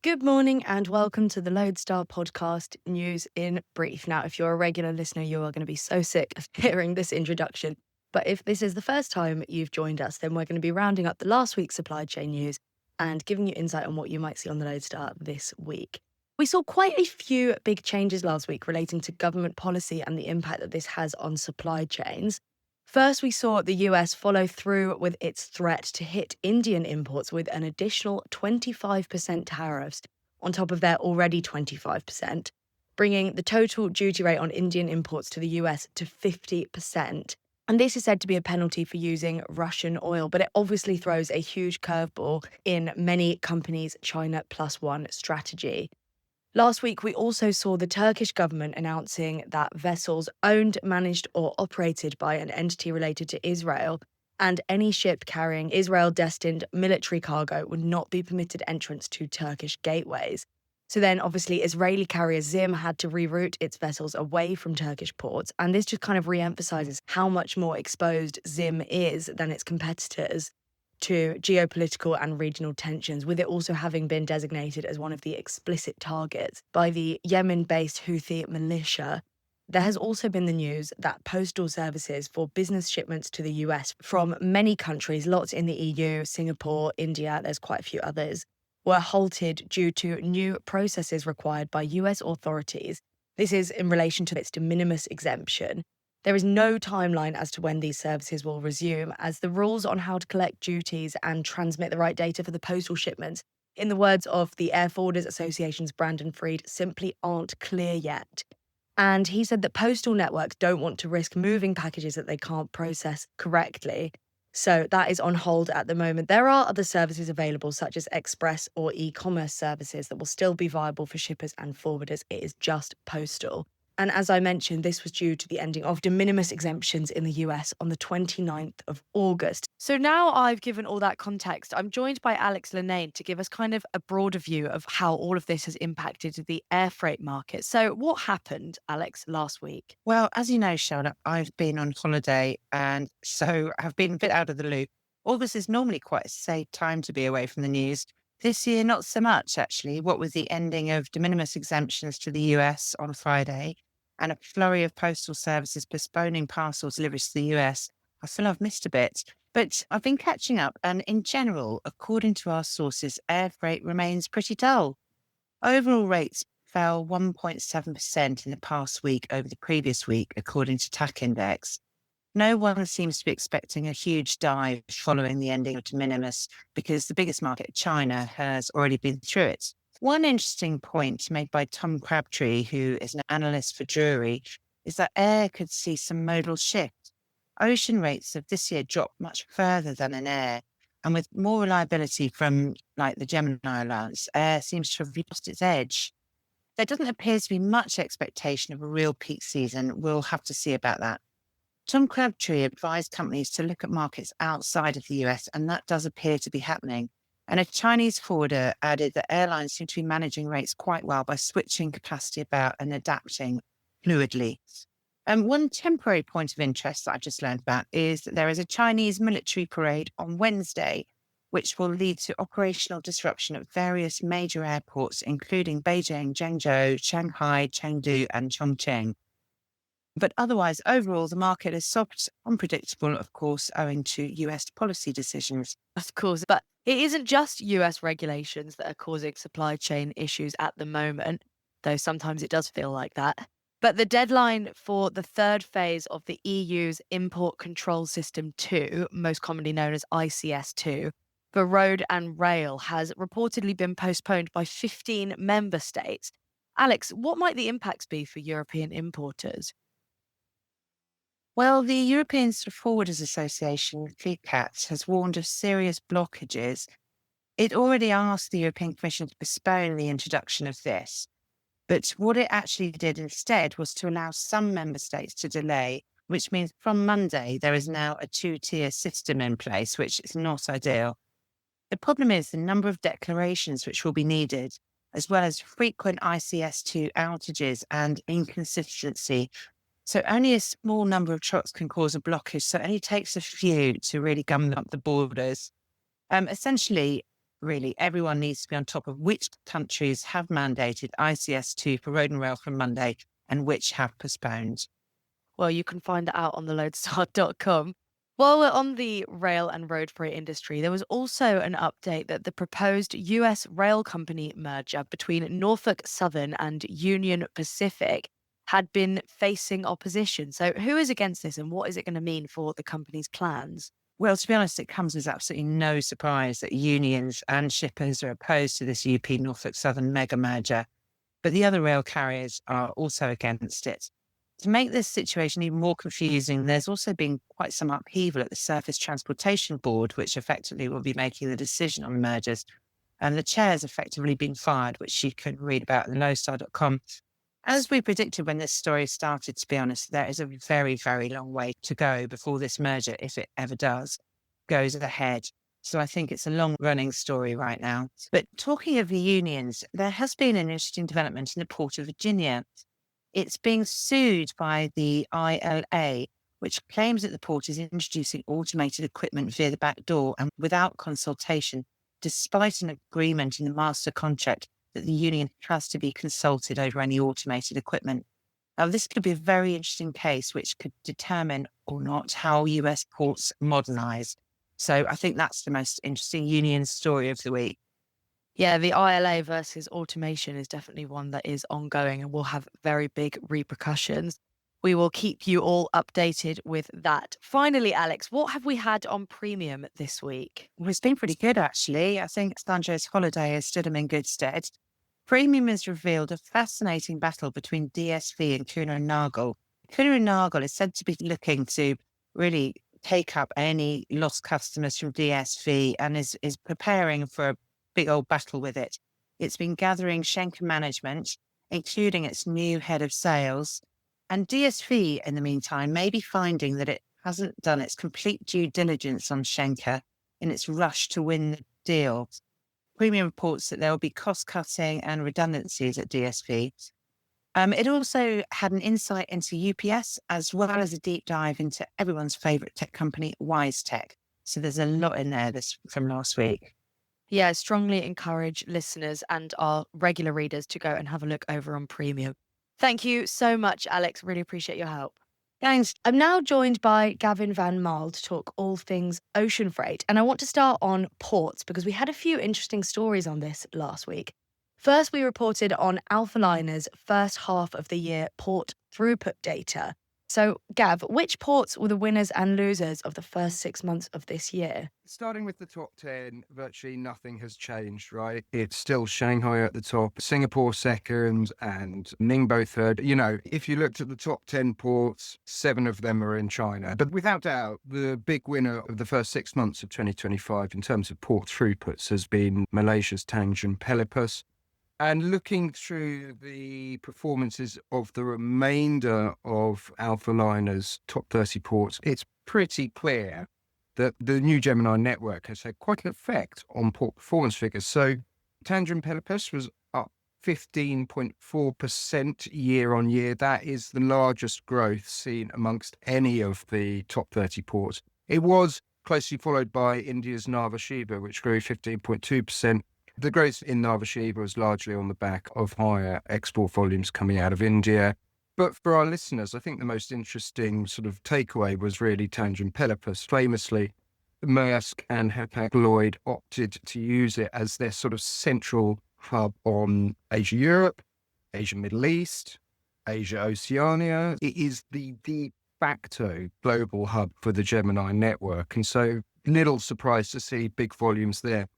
Good morning and welcome to the Loadstar podcast news in brief. Now, if you're a regular listener, you are going to be so sick of hearing this introduction. But if this is the first time you've joined us, then we're going to be rounding up the last week's supply chain news and giving you insight on what you might see on the Loadstar this week. We saw quite a few big changes last week relating to government policy and the impact that this has on supply chains. First, we saw the US follow through with its threat to hit Indian imports with an additional 25% tariffs on top of their already 25%, bringing the total duty rate on Indian imports to the US to 50%. And this is said to be a penalty for using Russian oil, but it obviously throws a huge curveball in many companies' China plus one strategy. Last week, we also saw the Turkish government announcing that vessels owned, managed, or operated by an entity related to Israel and any ship carrying Israel-destined military cargo would not be permitted entrance to Turkish gateways. So then, obviously, Israeli carrier Zim had to reroute its vessels away from Turkish ports, and this just kind of re-emphasizes how much more exposed Zim is than its competitors to geopolitical and regional tensions, with it also having been designated as one of the explicit targets by the Yemen-based Houthi militia. There has also been the news that postal services for business shipments to the US from many countries, lots in the EU, Singapore, India, there's quite a few others, were halted due to new processes required by US authorities. This is in relation to its de minimis exemption. There is no timeline as to when these services will resume, as the rules on how to collect duties and transmit the right data for the postal shipments, in the words of the Air Forwarders Association's Brandon Freed, simply aren't clear yet. And he said that postal networks don't want to risk moving packages that they can't process correctly. So that is on hold at the moment. There are other services available, such as express or e-commerce services, that will still be viable for shippers and forwarders. It is just postal. And as I mentioned, this was due to the ending of de minimis exemptions in the US on the 29th of August. So now I've given all that context, I'm joined by Alex Lennane to give us kind of a broader view of how all of this has impacted the air freight market. So what happened, Alex, last week? Well, as you know, Charlotte, I've been on holiday and so I've been a bit out of the loop. August is normally quite a safe time to be away from the news. This year, not so much, actually. What with the ending of de minimis exemptions to the US on Friday and a flurry of postal services postponing parcel deliveries to the US, I feel I've missed a bit. But I've been catching up, and in general, according to our sources, air freight remains pretty dull. Overall rates fell 1.7% in the past week over the previous week, according to TAC Index. No one seems to be expecting a huge dive following the ending of de minimis because the biggest market, China, has already been through it. One interesting point made by Tom Crabtree, who is an analyst for Drury, is that air could see some modal shift. Ocean rates have this year dropped much further than in air, and with more reliability from like the Gemini Alliance, air seems to have lost its edge. There doesn't appear to be much expectation of a real peak season. We'll have to see about that. Tom Crabtree advised companies to look at markets outside of the US, and that does appear to be happening. And a Chinese forwarder added that airlines seem to be managing rates quite well by switching capacity about and adapting fluidly. One temporary point of interest that I've just learned about is that there is a Chinese military parade on Wednesday, which will lead to operational disruption at various major airports, including Beijing, Zhengzhou, Shanghai, Chengdu, and Chongqing. But otherwise, overall, the market is soft, unpredictable, of course, owing to US policy decisions. Of course, but it isn't just US regulations that are causing supply chain issues at the moment, though sometimes it does feel like that. But the deadline for the third phase of the EU's Import Control System 2, most commonly known as ICS2, for road and rail has reportedly been postponed by 15 member states. Alex, what might the impacts be for European importers? Well, the European Forwarders Association, FICAT, has warned of serious blockages. It already asked the European Commission to postpone the introduction of this. But what it actually did instead was to allow some member states to delay, which means from Monday, there is now a two-tier system in place, which is not ideal. The problem is the number of declarations which will be needed, as well as frequent ICS2 outages and inconsistency. So only a small number of trucks can cause a blockage. So it only takes a few to really gum up the borders. Essentially, really. Everyone needs to be on top of which countries have mandated ICS2 for road and rail from Monday and which have postponed. Well, you can find that out on the loadstar.com. While we're on the rail and road freight industry, there was also an update that the proposed US rail company merger between Norfolk Southern and Union Pacific had been facing opposition. So, who is against this and what is it going to mean for the company's plans? Well, to be honest, it comes as absolutely no surprise that unions and shippers are opposed to this UP Norfolk Southern mega merger, but the other rail carriers are also against it. To make this situation even more confusing, there's also been quite some upheaval at the Surface Transportation Board, which effectively will be making the decision on the mergers. And the chair's effectively been fired, which you can read about at Loadstar.com. As we predicted when this story started, to be honest, there is a very, very long way to go before this merger, if it ever does, goes ahead. So I think it's a long-running story right now. But talking of the unions, there has been an interesting development in the Port of Virginia. It's being sued by the ILA, which claims that the port is introducing automated equipment via the back door and without consultation, despite an agreement in the master contract that the union has to be consulted over any automated equipment. Now, this could be a very interesting case, which could determine or not how US ports modernise. So I think that's the most interesting union story of the week. Yeah, the ILA versus automation is definitely one that is ongoing and will have very big repercussions. We will keep you all updated with that. Finally, Alex, what have we had on premium this week? Well, it's been pretty good, actually. I think Sanjay's holiday has stood him in good stead. Premium has revealed a fascinating battle between DSV and Kuehne and Nagel. Kuehne and Nagel is said to be looking to really take up any lost customers from DSV and is preparing for a big old battle with it. It's been gathering Schenker management, including its new head of sales. And DSV, in the meantime, may be finding that it hasn't done its complete due diligence on Schenker in its rush to win the deal. Premium reports that there will be cost-cutting and redundancies at DSV. It also had an insight into UPS, as well as a deep dive into everyone's favourite tech company, WiseTech. So there's a lot in there from last week. Yeah, I strongly encourage listeners and our regular readers to go and have a look over on Premium. Thank you so much, Alex. Really appreciate your help. Thanks. I'm now joined by Gavin van Marle to talk all things ocean freight. And I want to start on ports because we had a few interesting stories on this last week. First, we reported on Alphaliner's first half of the year port throughput data. So, Gav, which ports were the winners and losers of the first 6 months of this year? Starting with the top 10, virtually nothing has changed, right? It's still Shanghai at the top, Singapore second, and Ningbo third. You know, if you looked at the top 10 ports, 7 of them are in China. But without doubt, the big winner of the first 6 months of 2025 in terms of port throughputs has been Malaysia's Tanjung Pelepas. And looking through the performances of the remainder of Alphaliner's top 30 ports, it's pretty clear that the new Gemini network has had quite an effect on port performance figures. So Tanjung Pelepas was up 15.4% year on year. That is the largest growth seen amongst any of the top 30 ports. It was closely followed by India's Nhava Sheva, which grew 15.2%. The growth in Nhava Sheva was largely on the back of higher export volumes coming out of India. But for our listeners, I think the most interesting sort of takeaway was really Tanjung Pelepas. Famously, Maersk and Hapag-Lloyd opted to use it as their sort of central hub on Asia-Europe, Asia-Middle East, Asia-Oceania. It is the de facto global hub for the Gemini network. And so little surprise to see big volumes there.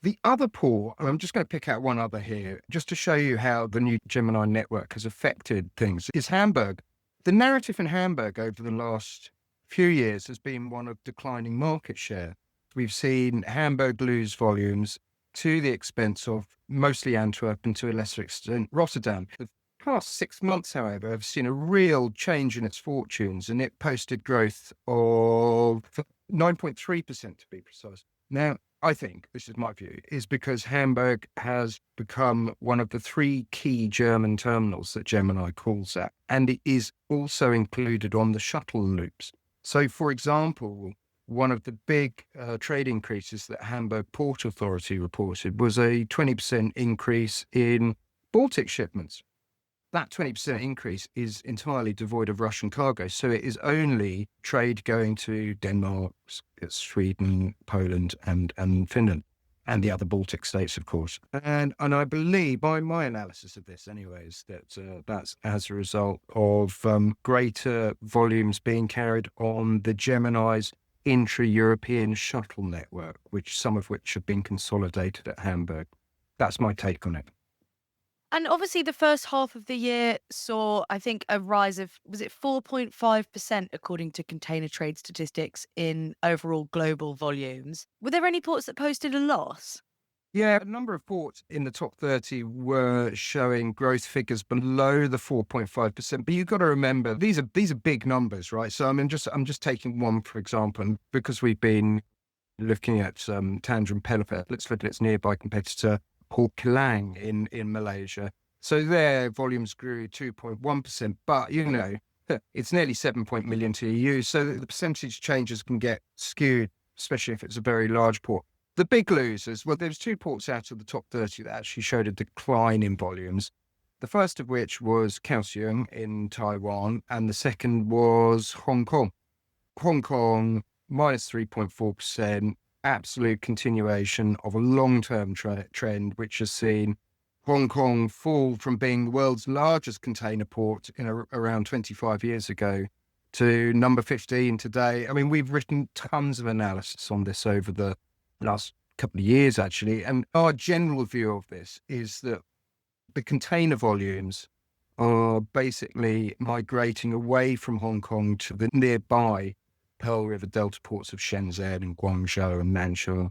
The other port, and I'm just going to pick out one other here, just to show you how the new Gemini network has affected things, is Hamburg. The narrative in Hamburg over the last few years has been one of declining market share. We've seen Hamburg lose volumes to the expense of mostly Antwerp and to a lesser extent Rotterdam. The past 6 months, however, have seen a real change in its fortunes, and it posted growth of 9.3% to be precise. Now, I think, this is my view, is because Hamburg has become one of the 3 key German terminals that Gemini calls at, and it is also included on the shuttle loops. So, for example, one of the big trade increases that Hamburg Port Authority reported was a 20% increase in Baltic shipments. That 20% increase is entirely devoid of Russian cargo. So it is only trade going to Denmark, Sweden, Poland, and Finland, and the other Baltic states, of course. And I believe, by my analysis of this anyways, that that's as a result of greater volumes being carried on the Gemini's intra-European shuttle network, some of which have been consolidated at Hamburg. That's my take on it. And obviously, the first half of the year saw, I think, a rise of, was it 4.5%, according to container trade statistics, in overall global volumes. Were there any ports that posted a loss? Yeah, a number of ports in the top 30 were showing growth figures below the 4.5%. But you've got to remember, these are big numbers, right? So I'm just taking one, for example, and because we've been looking at Tanjung Pelepa, let's look at its nearby competitor, Port Kelang in Malaysia. So their volumes grew 2.1%, but it's nearly 7 million TEU. So the percentage changes can get skewed, especially if it's a very large port. The big losers, well, there's two ports out of the top 30 that actually showed a decline in volumes. The first of which was Kaohsiung in Taiwan, and the second was Hong Kong. Hong Kong, minus 3.4%, absolute continuation of a long-term trend, which has seen Hong Kong fall from being the world's largest container port around 25 years ago to number 15 today. I mean, we've written tons of analysis on this over the last couple of years, actually. And our general view of this is that the container volumes are basically migrating away from Hong Kong to the nearby Pearl River Delta ports of Shenzhen and Guangzhou and Nansha.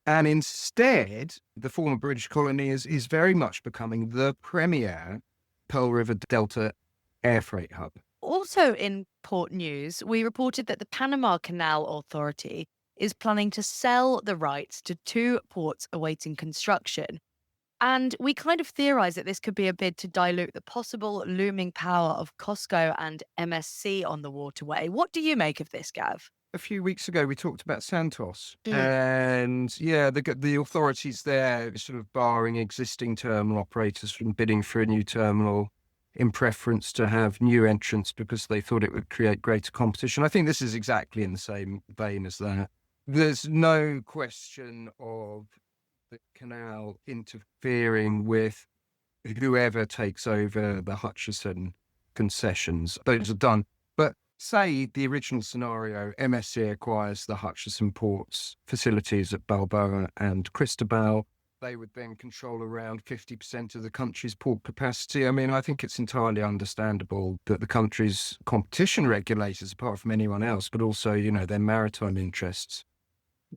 And instead, the former British colony is very much becoming the premier Pearl River Delta air freight hub. Also in port news, we reported that the Panama Canal Authority is planning to sell the rights to two ports awaiting construction. And we kind of theorise that this could be a bid to dilute the possible looming power of COSCO and MSC on the waterway. What do you make of this, Gav? A few weeks ago, we talked about Santos. And yeah, the authorities there sort of barring existing terminal operators from bidding for a new terminal in preference to have new entrants because they thought it would create greater competition. I think this is exactly in the same vein as that. There's no question of the canal interfering with whoever takes over the Hutchison concessions. Those are done. But say the original scenario, MSC acquires the Hutchison ports facilities at Balboa and Cristobal. They would then control around 50% of the country's port capacity. I mean, I think it's entirely understandable that the country's competition regulators, apart from anyone else, but also, their maritime interests,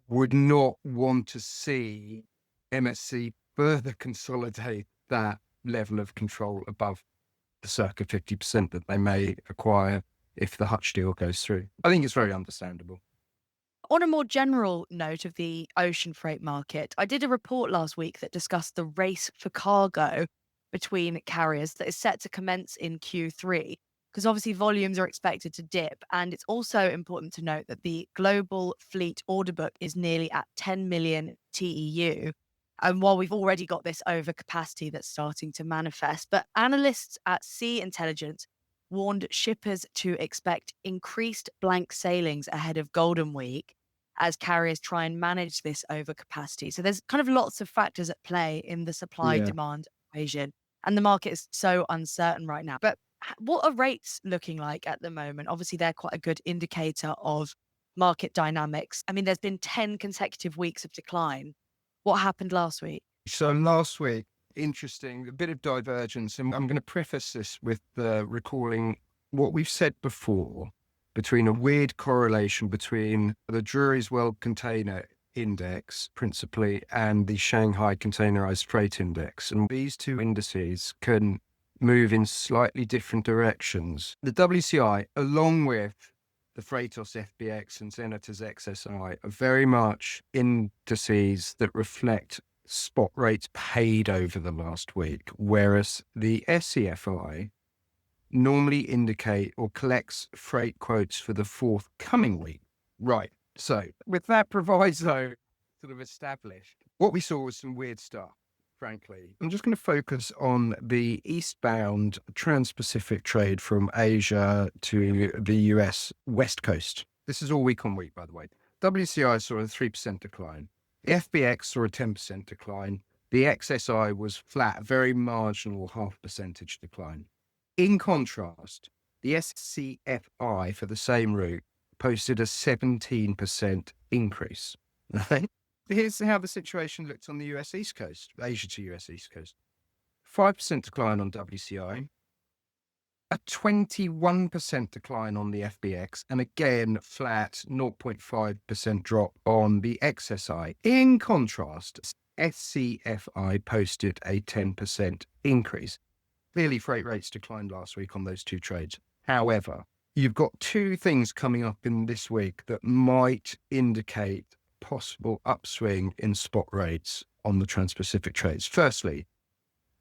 would not want to see MSC further consolidate that level of control above the circa 50% that they may acquire if the Hutch deal goes through. I think it's very understandable. On a more general note of the ocean freight market, I did a report last week that discussed the race for cargo between carriers that is set to commence in Q3, because obviously volumes are expected to dip. And it's also important to note that the global fleet order book is nearly at 10 million TEU. And while we've already got this overcapacity that's starting to manifest, but analysts at Sea Intelligence warned shippers to expect increased blank sailings ahead of Golden Week as carriers try and manage this overcapacity. So there's kind of lots of factors at play in the supply-demand equation, and the market is so uncertain right now. But what are rates looking like at the moment? Obviously, they're quite a good indicator of market dynamics. I mean, there's been 10 consecutive weeks of decline. What happened last week? So last week, interesting, a bit of divergence. And I'm going to preface this with recalling what we've said before between a weird correlation between the Drewry's World Container Index, principally, and the Shanghai Containerized Freight Index. And these two indices can move in slightly different directions. The WCI, along with the Freightos FBX and Zenita's XSI, are very much indices that reflect spot rates paid over the last week, whereas the SEFI normally indicate or collects freight quotes for the forthcoming week. Right. So with that proviso sort of established, what we saw was some weird stuff, frankly. I'm just going to focus on the eastbound trans-Pacific trade from Asia to the US West Coast. This is all week on week, by the way. WCI saw a 3% decline. The FBX saw a 10% decline. The XSI was flat, very marginal 0.5% decline. In contrast, the SCFI for the same route posted a 17% increase. Right? Here's how the situation looked on the US East Coast, Asia to US East Coast. 5% decline on WCI, a 21% decline on the FBX, and again, flat 0.5% drop on the XSI. In contrast, SCFI posted a 10% increase. Clearly, freight rates declined last week on those two trades. However, you've got two things coming up in this week that might indicate possible upswing in spot rates on the Trans-Pacific trades. Firstly,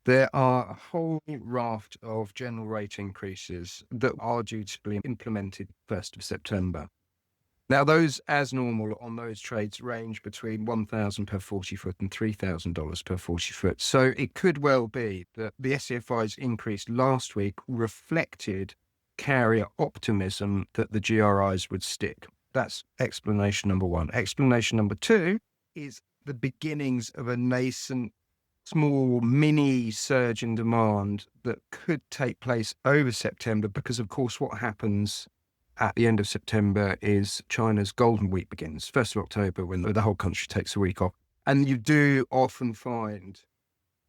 there are a whole raft of general rate increases that are due to be implemented 1st of September. Now, those, as normal on those trades, range between $1,000 per 40 foot and $3,000 per 40 foot. So it could well be that the SCFI's increase last week reflected carrier optimism that the GRIs would stick. That's explanation number one. Explanation number two is the beginnings of a nascent, small, mini surge in demand that could take place over September because, of course, what happens at the end of September is China's Golden Week begins, 1st of October, when the whole country takes a week off. And you do often find,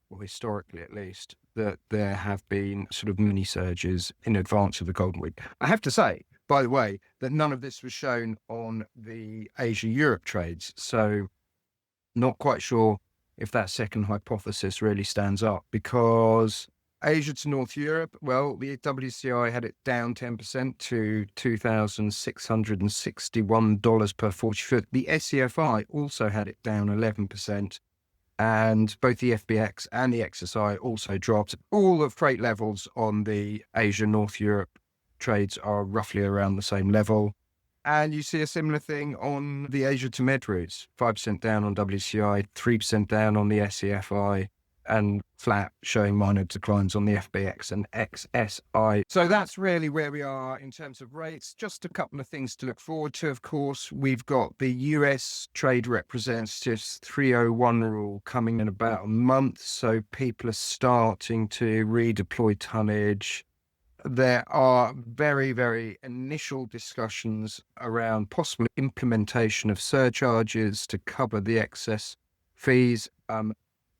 well, historically at least, that there have been sort of mini surges in advance of the Golden Week. I have to say, by the way, that none of this was shown on the Asia-Europe trades. So not quite sure if that second hypothesis really stands up, because Asia to North Europe, well, the WCI had it down 10% to $2,661 per 40 foot. The SCFI also had it down 11%, and both the FBX and the XSI also dropped. All the freight levels on the Asia North Europe trades are roughly around the same level. And you see a similar thing on the Asia to Med routes, 5% down on WCI, 3% down on the SCFI, and flat, showing minor declines on the FBX and XSI. So that's really where we are in terms of rates. Just a couple of things to look forward to, of course. We've got the US Trade Representatives 301 rule coming in about a month, so people are starting to redeploy tonnage. There are very, very initial discussions around possible implementation of surcharges to cover the excess fees.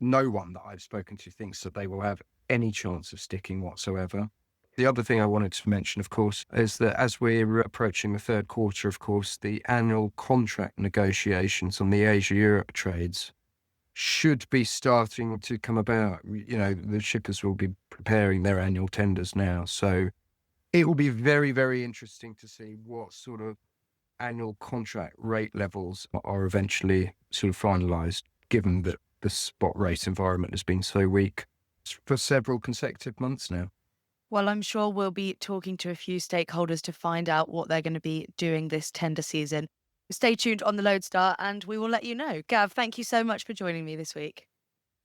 No one that I've spoken to thinks that they will have any chance of sticking whatsoever. The other thing I wanted to mention, of course, is that as we're approaching the third quarter, of course, the annual contract negotiations on the Asia-Europe trades should be starting to come about. You know, the shippers will be preparing their annual tenders now. So it will be very, very interesting to see what sort of annual contract rate levels are eventually sort of finalised, given that the spot rate environment has been so weak for several consecutive months now. Well, I'm sure we'll be talking to a few stakeholders to find out what they're going to be doing this tender season. Stay tuned on the Loadstar and we will let you know. Gav, thank you so much for joining me this week.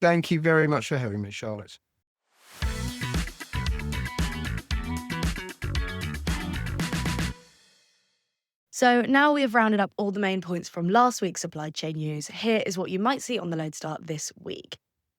Thank you very much for having me, Charlotte. So now we have rounded up all the main points from last week's supply chain news. Here is what you might see on the Loadstar this week.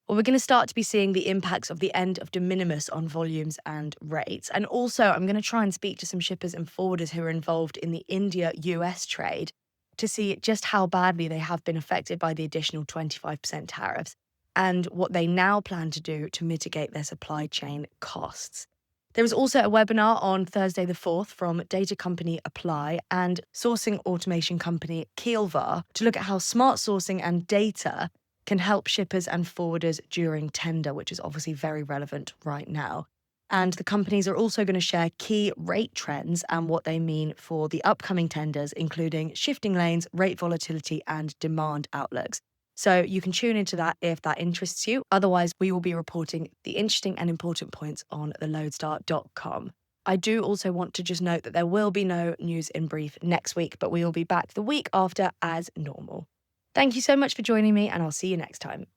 Well, we're going to start to be seeing the impacts of the end of de minimis on volumes and rates. And also, I'm going to try and speak to some shippers and forwarders who are involved in the India-US trade to see just how badly they have been affected by the additional 25% tariffs and what they now plan to do to mitigate their supply chain costs. There was also a webinar on Thursday the 4th from data company Apply and sourcing automation company Keelvar to look at how smart sourcing and data can help shippers and forwarders during tender, which is obviously very relevant right now. And the companies are also going to share key rate trends and what they mean for the upcoming tenders, including shifting lanes, rate volatility, and demand outlooks. So you can tune into that if that interests you. Otherwise, we will be reporting the interesting and important points on theloadstar.com. I do also want to just note that there will be no news in brief next week, but we will be back the week after as normal. Thank you so much for joining me, and I'll see you next time.